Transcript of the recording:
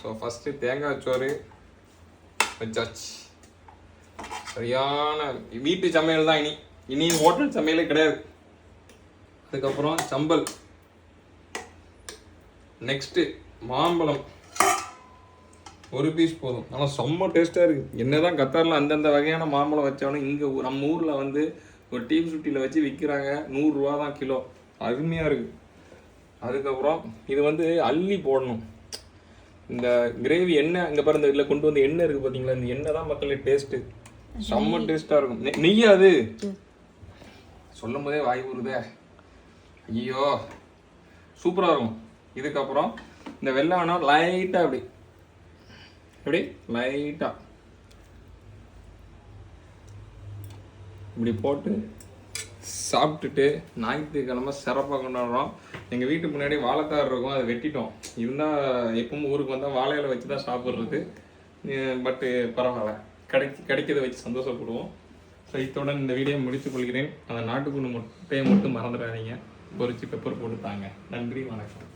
So first தேங்காய் சோறு வச்சாச்சு. சரியான வீட்டு சமையல் தான். இனி ஹோட்டல் சமையலே கிடையாது. அதுக்கப்புறம் சம்பல். நெக்ஸ்ட்டு மாம்பழம் ஒரு பீஸ் போதும். ஆனால் செம்ம டேஸ்ட்டாக இருக்குது. என்ன தான் கத்தாரில் அந்தந்த வகையான மாம்பழம் வச்சாலும் இங்கே நம்ம ஊரில் வந்து ஒரு டீ சுட்டியில் வச்சு விற்கிறாங்க. 100 ரூபா தான் கிலோ. அருமையாக இருக்குது. அதுக்கப்புறம் இது வந்து அள்ளி போடணும். இந்த கிரேவி எண்ணெய் இங்கே பாரு, இந்த இதில் கொண்டு வந்து எண்ணெய் இருக்குது பார்த்தீங்களா, இந்த எண்ணெய் தான் மக்களே டேஸ்ட்டு. செம்ம டேஸ்ட்டாக இருக்கும். நெய்யா அது சொல்லும் போதே வாய் ஊறுதே. ஐயோ சூப்பராக இருக்கும். இதுக்கப்புறம் இந்த வெள்ளம் லைட்டாக இப்படி லைட்டாக இப்படி போட்டு சாப்பிட்டுட்டு ஞாயிற்றுக்கிழமை சிறப்பாக கொண்டாடுறோம். எங்கள் வீட்டுக்கு முன்னாடி வாழைத்தார் இருக்கும், அதை வெட்டிட்டோம். இருந்தால் எப்பவும் ஊருக்கு வந்தால் வாழையில வச்சு தான் சாப்பிட்றது. பட்டு பரவாயில்ல, கிடைக்கிறத வச்சு சந்தோஷப்படுவோம். ஸோ இத்துடன் இந்த வீடியோ முடித்துக் கொள்கிறேன். அந்த நாட்டுக்குண்டு முட்டையை மட்டும் மறந்துடாதீங்க. பொரிச்சு பெப்பர் போட்டு தாங்க. நன்றி, வணக்கம்.